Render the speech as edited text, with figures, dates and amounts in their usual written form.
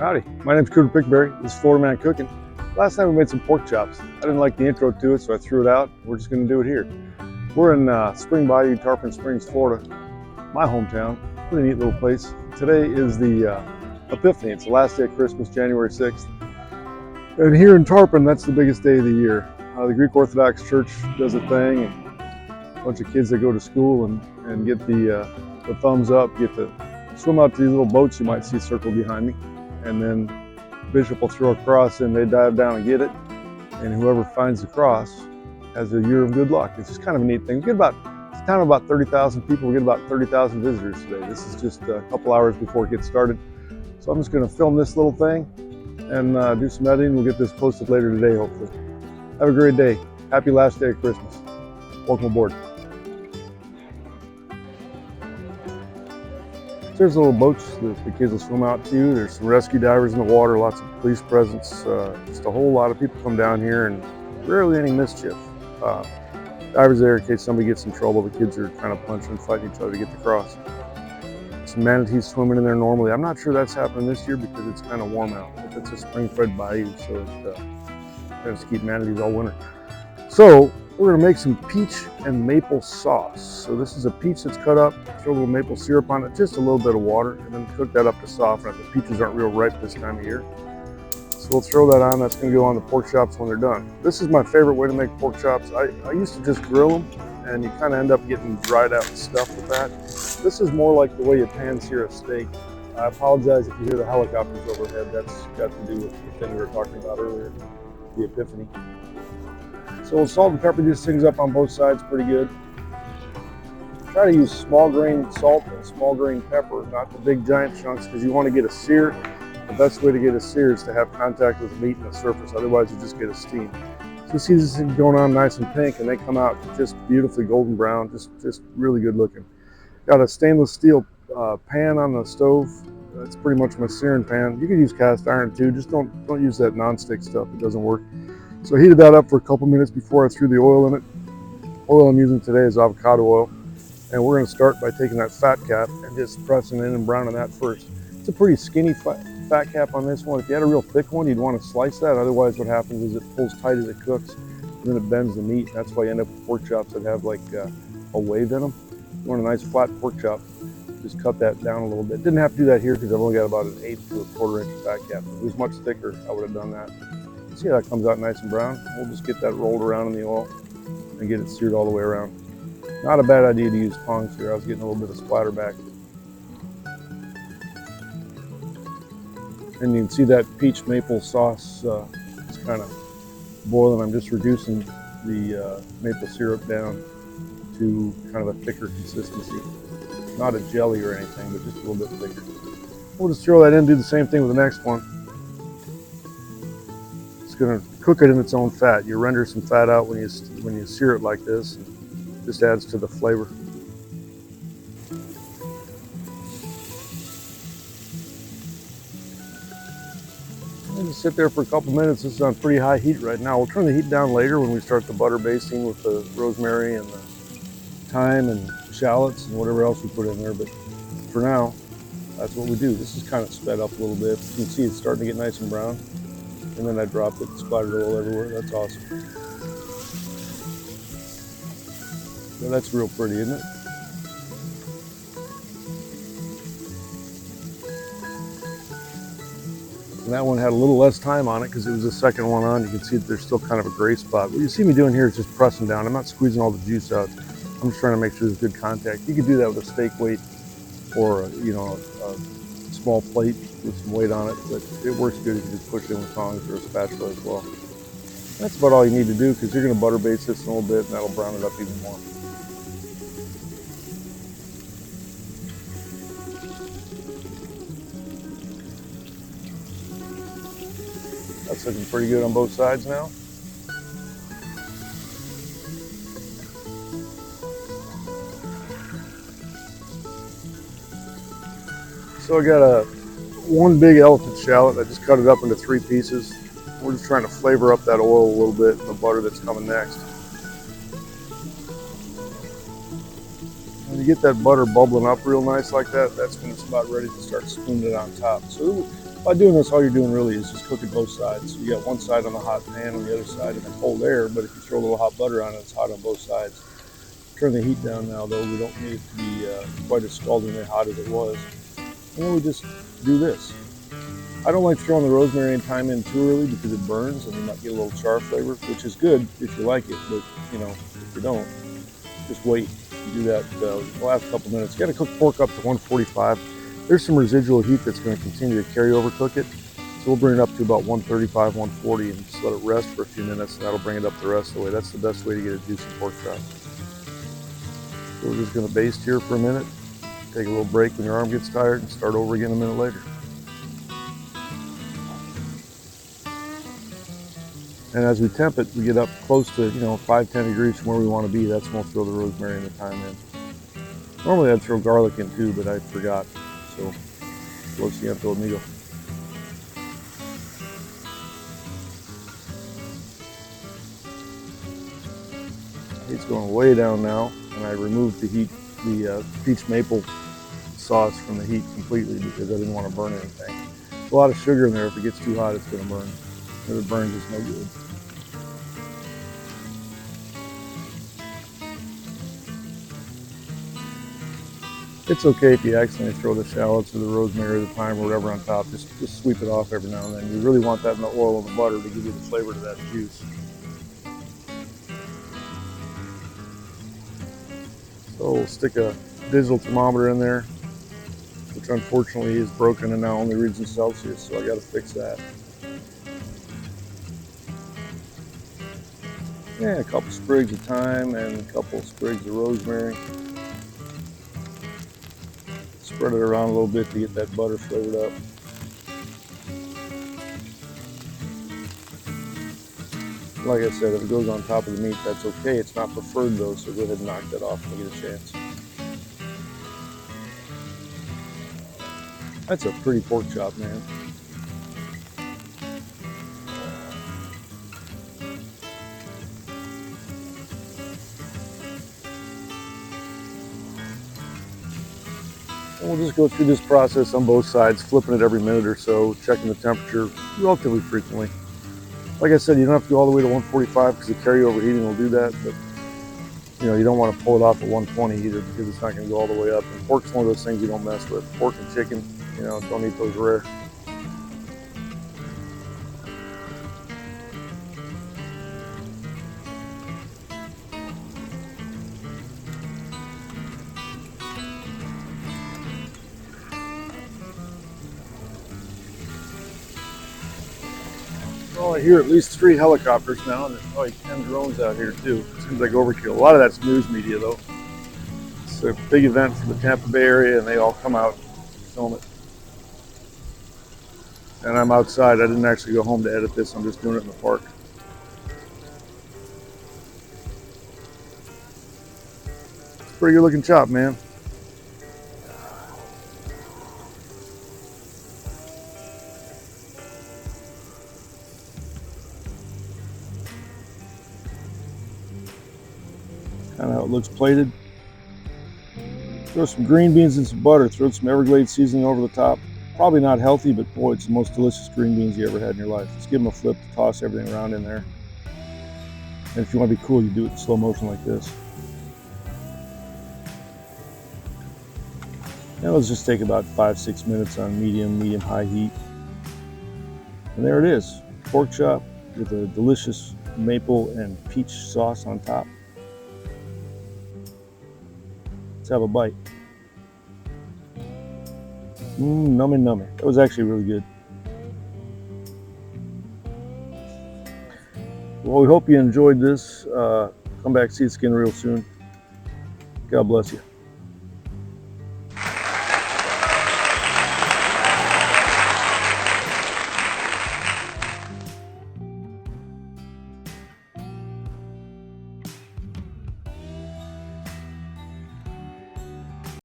Howdy, my name's Cooter Pickberry. This is Florida Man Cooking. Last night we made some pork chops. I didn't like the intro to it, so I threw it out. We're just going to do it here. We're in Spring Bayou, Tarpon Springs, Florida, my hometown. Pretty neat little place. Today is the Epiphany. It's the last day of Christmas, January 6th. And here in Tarpon, that's the biggest day of the year. The Greek Orthodox Church does a thing, and a bunch of kids that go to school and get the thumbs up, get to swim out to these little boats you might see circled behind me. And then the bishop will throw a cross in, they dive down and get it. And whoever finds the cross has a year of good luck. It's just kind of a neat thing. It's a town of about 30,000 people. We get about 30,000 visitors today. This is just a couple hours before it gets started. So I'm just going to film this little thing and do some editing. We'll get this posted later today, hopefully. Have a great day. Happy last day of Christmas. Welcome aboard. There's little boats that the kids will swim out to. There's some rescue divers in the water, lots of police presence. Just a whole lot of people come down here and rarely any mischief. Divers there in case somebody gets in trouble. The kids are kind of punching and fighting each other to get the cross. Some manatees swimming in there normally. I'm not sure that's happening this year because it's kind of warm out. But it's a spring-fed bayou, so it tends to keep manatees all winter. So we're going to make some peach and maple sauce. So this is a peach that's cut up, throw a little maple syrup on it, just a little bit of water, and then cook that up to soften it. The peaches aren't real ripe this time of year. So we'll throw that on. That's going to go on the pork chops when they're done. This is my favorite way to make pork chops. I used to just grill them, and you kind of end up getting dried out stuff with that. This is more like the way you pan-sear a steak. I apologize if you hear the helicopters overhead. That's got to do with the thing we were talking about earlier, the Epiphany. So we'll salt and pepper these things up on both sides pretty good. Try to use small grain salt and small grain pepper, not the big giant chunks, because you want to get a sear. The best way to get a sear is to have contact with the meat and the surface, otherwise you just get a steam. So you see this thing going on nice and pink, and they come out just beautifully golden brown, just really good looking. Got a stainless steel pan on the stove. That's pretty much my searing pan. You can use cast iron too, just don't use that non-stick stuff, it doesn't work. So I heated that up for a couple minutes before I threw the oil in it. Oil I'm using today is avocado oil. And we're going to start by taking that fat cap and just pressing in and browning that first. It's a pretty skinny fat cap on this one. If you had a real thick one, you'd want to slice that. Otherwise what happens is it pulls tight as it cooks, and then it bends the meat. That's why you end up with pork chops that have like a wave in them. You want a nice flat pork chop, just cut that down a little bit. Didn't have to do that here because I've only got about an 1/8 to a 1/4 inch fat cap. If it was much thicker, I would have done that. See how that comes out nice and brown? We'll just get that rolled around in the oil and get it seared all the way around. Not a bad idea to use tongs here. I was getting a little bit of splatter back. And you can see that peach maple sauce is kind of boiling. I'm just reducing the maple syrup down to kind of a thicker consistency. Not a jelly or anything, but just a little bit thicker. We'll just throw that in, do the same thing with the next one. Going to cook it in its own fat. You render some fat out when you sear it like this. It just adds to the flavor. And just sit there for a couple minutes. This is on pretty high heat right now. We'll turn the heat down later when we start the butter basting with the rosemary and the thyme and shallots and whatever else we put in there. But for now, that's what we do. This is kind of sped up a little bit. You can see it's starting to get nice and brown. And then I dropped it and splattered oil everywhere. That's awesome. Yeah, that's real pretty, isn't it? And that one had a little less time on it because it was the second one on. You can see that there's still kind of a gray spot. What you see me doing here is just pressing down. I'm not squeezing all the juice out. I'm just trying to make sure there's good contact. You could do that with a steak weight or a small plate with some weight on it, but it works good if you just push it in with tongs or a spatula as well. That's about all you need to do because you're going to butter baste this in a little bit and that'll brown it up even more. That's looking pretty good on both sides now. So I got one big elephant shallot. I just cut it up into 3 pieces. We're just trying to flavor up that oil a little bit and the butter that's coming next. When you get that butter bubbling up real nice like that, that's when it's about ready to start spooning it on top. So By doing this, all you're doing really is just cooking both sides. So you got one side on the hot pan, on the other side in the cold air, but if you throw a little hot butter on it, it's hot on both sides. Turn the heat down now, though. We don't need it to be quite as scaldingly hot as it was. And then we just do this. I don't like throwing the rosemary and thyme in too early because it burns and you might get a little char flavor, which is good if you like it, but you know, if you don't, just wait. You do that the last couple minutes. You got to cook pork up to 145. There's some residual heat that's going to continue to carry over cook it. So we'll bring it up to about 135, 140 and just let it rest for a few minutes, and that'll bring it up the rest of the way. That's the best way to get a juicy pork chop. So we're just going to baste here for a minute, take a little break when your arm gets tired, and start over again a minute later. And as we temp it, we get up close to 5-10 degrees from where we want to be. That's when we'll throw the rosemary and the thyme in. Normally I'd throw garlic in too, but I forgot. So, lo siento, amigo. Heat's going way down now, and I removed the peach maple sauce from the heat completely because I didn't want to burn anything. There's a lot of sugar in there. If it gets too hot, it's going to burn. If it burns, it's no good. It's okay if you accidentally throw the shallots or the rosemary or the thyme or whatever on top. Just sweep it off every now and then. You really want that in the oil and the butter to give you the flavor to that juice. So we'll stick a digital thermometer in there, which unfortunately is broken and now only reads in Celsius, so I got to fix that. Yeah, a couple sprigs of thyme and a couple sprigs of rosemary. Spread it around a little bit to get that butter flavored up. Like I said, if it goes on top of the meat, that's okay. It's not preferred though, so go ahead and knock that off when you get a chance. That's a pretty pork chop, man. And we'll just go through this process on both sides, flipping it every minute or so, checking the temperature relatively frequently. Like I said, you don't have to go all the way to 145 because the carryover heating will do that, but you don't want to pull it off at 120 either because it's not going to go all the way up. And pork's one of those things you don't mess with. Pork and chicken, don't eat those rare. Well, I hear at least 3 helicopters now, and there's probably 10 drones out here too. Seems like overkill. A lot of that's news media though. It's a big event for the Tampa Bay area, and they all come out and film it. And I'm outside. I didn't actually go home to edit this. I'm just doing it in the park. It's a pretty good looking chop, man. Kind of how it looks plated. Throw some green beans and some butter. Throw some Everglades seasoning over the top. Probably not healthy, but boy, it's the most delicious green beans you ever had in your life. Just give them a flip, toss everything around in there. And if you want to be cool, you do it in slow motion like this. Now let's just take about 5-6 minutes on medium-high heat. And there it is, pork chop with a delicious maple and peach sauce on top. Let's have a bite. Nummy nummy. That was actually really good. Well, we hope you enjoyed this. Come back, see the skin real soon. God bless you.